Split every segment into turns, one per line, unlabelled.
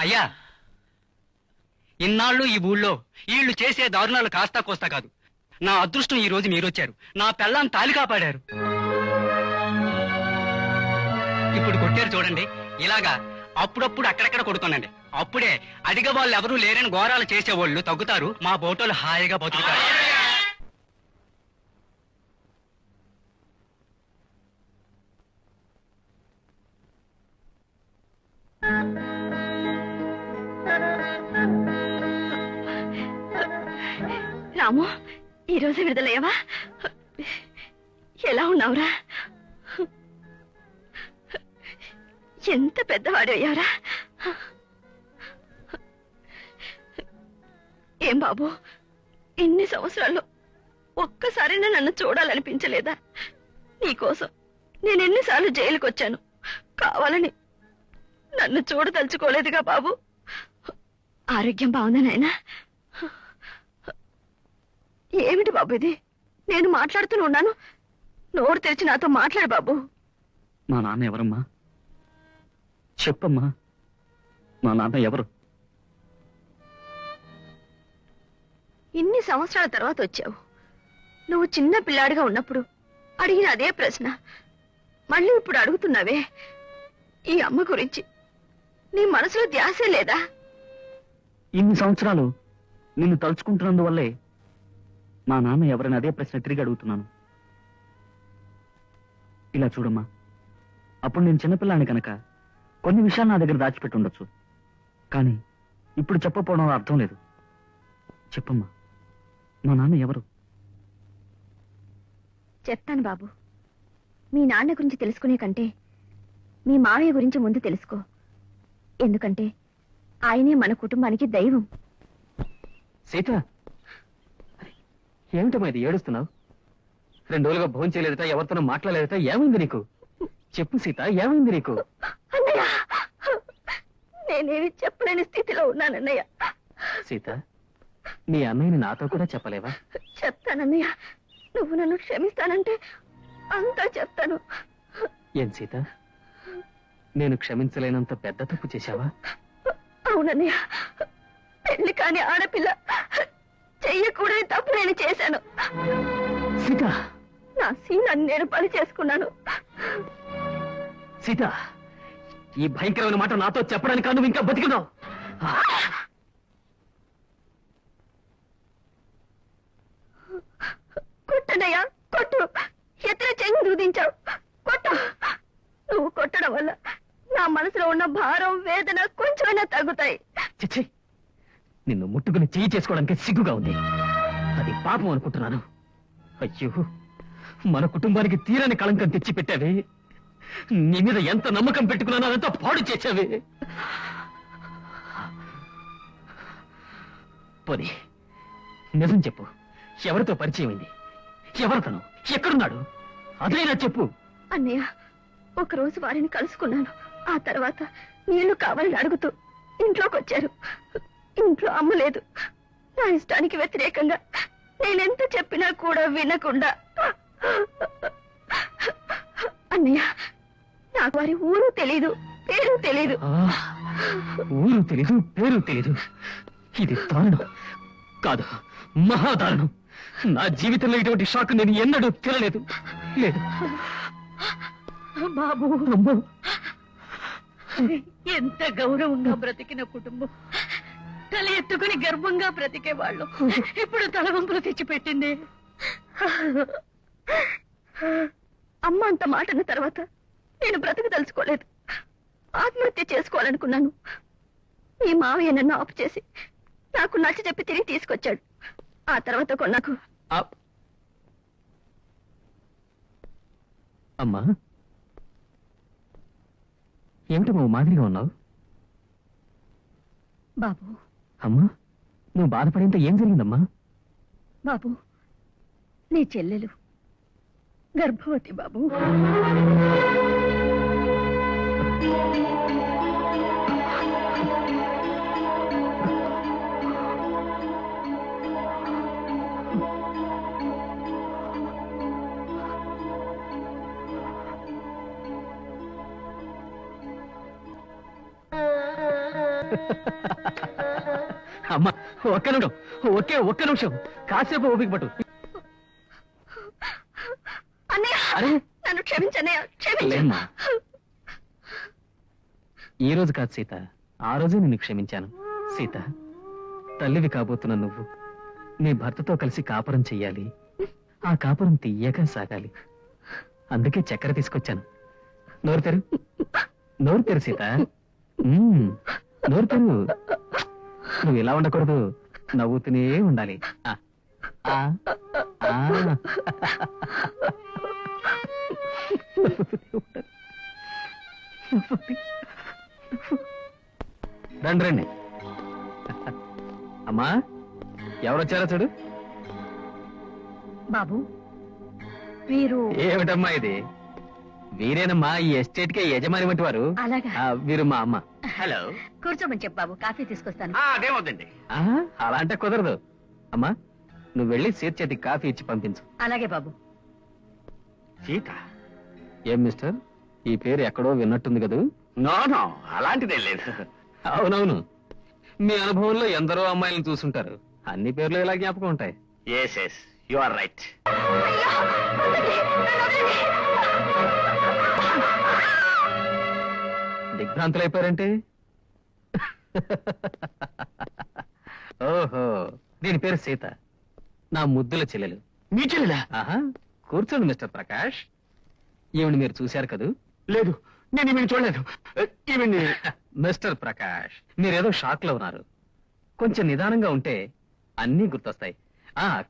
అయ్యా, ఇన్నాళ్ళు ఈ ఊళ్ళో వీళ్ళు చేసే దారుణాలు కాస్తా కోస్తా కాదు. నా అదృష్టం ఈ రోజు మీరొచ్చారు. నా పెళ్ళాం తాలి కాపాడారు. ఇప్పుడు కొట్టారు చూడండి, ఇలాగా అప్పుడప్పుడు అక్కడక్కడ కొడుతానండి. అప్పుడే అడిగ వాళ్ళు ఎవరూ లేరని ఘోరాలు చేసేవాళ్ళు తగ్గుతారు. మా బోటోలు హాయిగా బతుకుతారు.
రాము, ఈరోజు విడుదలయ్యవా? ఎలా ఉన్నావురా? ఎంత పెద్దవాడు అయ్యారా? ఏం బాబు, ఇన్ని సంవత్సరాల్లో ఒక్కసారైనా నన్ను చూడాలనిపించలేదా? నీకోసం నేను ఎన్నిసార్లు జైలుకి వచ్చాను. కావాలని నన్ను చూడదలుచుకోలేదుగా బాబు. ఆరోగ్యం బాగుందా నాయనా? ఏమిటి బాబు ఇది? నేను మాట్లాడుతూనే ఉన్నాను, నోరు తెరిచి నాతో మాట్లాడు బాబు.
మా నాన్న ఎవరమ్మా? చెప్పమ్మా, మా నాన్న ఎవరు?
ఇన్ని సంవత్సరాల తర్వాత వచ్చావు. నువ్వు చిన్న పిల్లాడిగా ఉన్నప్పుడు అడిగిన అదే ప్రశ్న మళ్ళీ ఇప్పుడు అడుగుతున్నావే. ఈ అమ్మ గురించి నీ మనసులో ధ్యాసే లేదా?
ఇన్ని సంవత్సరాలు నిన్ను తలుచుకుంటున్నందువల్లే మా నాన్న ఎవరైనా అదే ప్రశ్న తిరిగి అడుగుతున్నాను. ఇలా చూడమ్మా, అప్పుడు నేను చిన్నపిల్లాన్ని కనుక కొన్ని విషయాలు నా దగ్గర దాచిపెట్టి ఉండొచ్చు. కానీ ఇప్పుడు చెప్పకపోవడం అర్థం లేదు. చెప్పమ్మా, మా నాన్న ఎవరు?
చెప్తాను బాబు. మీ నాన్న గురించి తెలుసుకునే కంటే మీ మావయ్య గురించి ముందు తెలుసుకో. ఎందుకంటే ఆయనే మన కుటుంబానికి దైవం.
సీత, ఏమిటమ్మా ఇది ఏడుస్తున్నావు? 2 రోజులుగా భోజనం చేయలేదట, ఎవరితోనో మాట్లాడలేదట. ఏమైంది నీకు? చెప్పు సీత, ఏమైంది నీకు?
అన్నయ్య, నేనేమి చెప్పలేని స్థితిలో ఉన్నానన్నయ్య.
సీత, నీ అన్నయ్యని నాతో కూడా చెప్పలేవా?
చెప్తానన్నయ్య. నువ్వు నన్ను క్షమిస్తానంటే అంతా చెప్తాను.
ఏం సీత, నేను క్షమించలేనంత పెద్ద తప్పు చేశావా?
అవునన్నయ్య, పెళ్లి కాని ఆడపిల్ల చెయ్యకూడని తప్పు నేను చేశాను.
సీత,
నా శీలాన్ని నేను పని చేసుకున్నాను.
సీత, ఈ భయంకరమైన మాట నాతో చెప్పడానికి నువ్వు ఇంకా బతికున్నావు.
కొట్టనయ్యా, కొట్టు. ఎత్తున చెయ్యి దూదించావు, కొట్టు. నువ్వు కొట్టడం వల్ల నా మనసులో ఉన్న భారం, వేదన కొంచెమైనా తగ్గుతాయి.
చిచ్చి, నిన్ను ముట్టుకుని చెయ్యి చేసుకోవడానికి సిగ్గుగా ఉంది. అది పాపం అనుకుంటున్నాను. అయ్యో, మన కుటుంబానికి తీరని కళంకం తెచ్చి పెట్టావే. నీ మీద ఎంత నమ్మకం పెట్టుకున్నానో అదంతా పాడు చేశావే. పోనీ నిజం చెప్పు, ఎవరితో పరిచయం అయింది? ఎవరితను? ఎక్కడున్నాడు? అదైనా చెప్పు.
అన్నయ్య, ఒకరోజు వారిని కలుసుకున్నాను. ఆ తర్వాత నీళ్లు కావాలని అడుగుతూ ఇంట్లోకి వచ్చారు. ఇంట్లో అమ్మలేదు. నా ఇష్టానికి వ్యతిరేకంగా నేనెంత చెప్పినా కూడా వినకుండా. అన్నయ్య, నాకు వారి ఊరు తెలీదు, పేరు తెలీదు.
ఊరు తెలీదు, పేరు తెలీదు. ఇది దారుణం కాదు, మహాదారుణం. నా జీవితంలో ఇటువంటి షాక్ నేను ఎన్నడూ తినలేదు. లేదు
బాబు,
అమ్మో,
ఎంత గౌరవంగా బ్రతికిన కుటుంబం, తల ఎత్తుకుని గర్వంగా బ్రతికే వాళ్ళు ఇప్పుడు తలవంపులు తెచ్చిపెట్టింది. అమ్మ అంత మాట అన్న తర్వాత నేను బ్రతకదలుచుకోలేదు. ఆత్మహత్య చేసుకోవాలనుకున్నాను. ఈ మావయ్య నన్ను ఆపు చేసి నాకు నచ్చ చెప్పి తిరిగి తీసుకొచ్చాడు. ఆ తర్వాత కొన్నాకు.
అమ్మా, ఏమిటమ్మా మాదిరిగా ఉన్నావు?
బాబు,
అమ్మా, నువ్వు బాధపడేంత ఏం జరిగిందమ్మా?
బాబు, నీ చెల్లెలు గర్భవతి బాబు.
అమ్మా ఒక్క నిమిషం, ఒక్క నిమిషం, కాసేపు ఓపిక పట్టు.
అన్నయ్య
అరే
నన్ను క్షమించన్నయ్య, క్షమించు.
లేమ్మా, ఈ రోజు కాదు సీత, ఆ రోజే నిన్ను క్షమించాను. సీత, తల్లివి కాబోతున్న నువ్వు నీ భర్తతో కలిసి కాపురం చెయ్యాలి. ఆ కాపురం తీయగా సాగాలి. అందుకే చక్కెర తీసుకొచ్చాను. నోరు తెరు, నోరు తెరు సీత. నోరు తెరు. నువ్వు ఇలా ఉండకూడదు, నవ్వుతూనే ఉండాలి. ఆ, ఆ, ఆ. రండి రండి. అమ్మా, ఎవరొచ్చారో చూడు.
బాబు వీరు
ఏమిటమ్మా ఇది? వీరేనమ్మా ఈ ఎస్టేట్ కే యజమాని వంటి వారు.
అలాగా.
వీరు మా అమ్మ.
హలో.
కూర్చోమని చెప్పు బాబు, కాఫీ తీసుకొస్తాను.
అదేమవుతుంది.
అలా అంటే కుదరదు. అమ్మా, నువ్వు వెళ్ళి సీత చేతికి కాఫీ ఇచ్చి పంపించు.
అలాగే బాబు.
సీత?
ఏం మిస్టర్, ఈ పేరు ఎక్కడో విన్నట్టుంది కదూ?
నో నో, అలాంటిదేం లేదు.
అవునవును, మీ అనుభవంలో ఎందరో అమ్మాయిలను చూసుంటారు. అన్ని పేర్లు ఇలా జ్ఞాపకం ఉంటాయి.
Yes yes, you are right.
దిగ్భ్రాంతులైపోయారంటే? ఓహో, దీని పేరు సీత, నా ముద్దుల చెల్లెలు.
మీ చెల్లెలా?
ఆహా, కూర్చోండి మిస్టర్ ప్రకాష్. ఈవిని మీరు చూశారు కదూ?
లేదు, నేను ఈమెను చూడలేదు. ఈమెని
మిస్టర్ ప్రకాష్, మీరేదో షాక్ లో ఉన్నారు. కొంచెం నిదానంగా ఉంటే అన్నీ గుర్తొస్తాయి.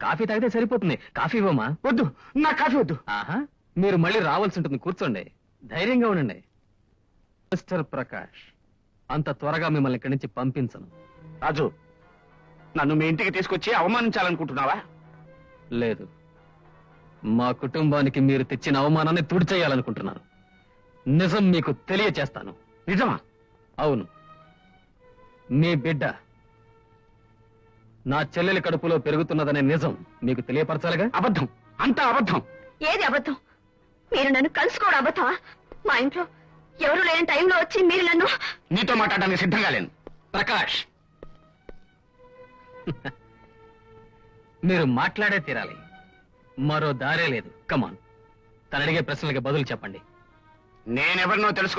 కాఫీ తాగితే సరిపోతుంది. కాఫీ ఇవ్వమా?
వద్దు, నా కాఫీ వద్దు.
ఆహా, మీరు మళ్ళీ రావాల్సి ఉంటుంది. కూర్చోండి, ధైర్యంగా ఉండండి. మిస్టర్ ప్రకాష్, అంత త్వరగా మిమ్మల్ని ఇక్కడి నుంచి పంపించను.
రాజు, నన్ను మీ ఇంటికి తీసుకొచ్చి అవమానించాలనుకుంటున్నావా?
లేదు, మా కుటుంబానికి మీరు తెచ్చిన అవమానాన్ని తుడిచేయాలనుకుంటున్నాను. నిజం మీకు తెలియచేస్తాను.
నిజమా?
అవును, మీ బిడ్డ నా చెల్లెలి కడుపులో పెరుగుతున్నదనే నిజం మీకు తెలియపరచాలిగా.
అబద్ధం, అంతా అబద్ధం.
ఏది అబద్ధం? మీరు నన్ను కలుసుకోవడం అబద్ధమా? మా ఇంట్లో ఎవరు లేని టైంలో వచ్చి మీరు నన్ను...
నీతో మాట్లాడడానికి సిద్ధంగా లేను.
ప్రకాష్, మీరు మాట్లాడే తీరాలి, మరో దారే లేదు. కమాన్, తను అడిగే ప్రశ్నలకి బదులు చెప్పండి.
నేనెవరినో తెలుసు.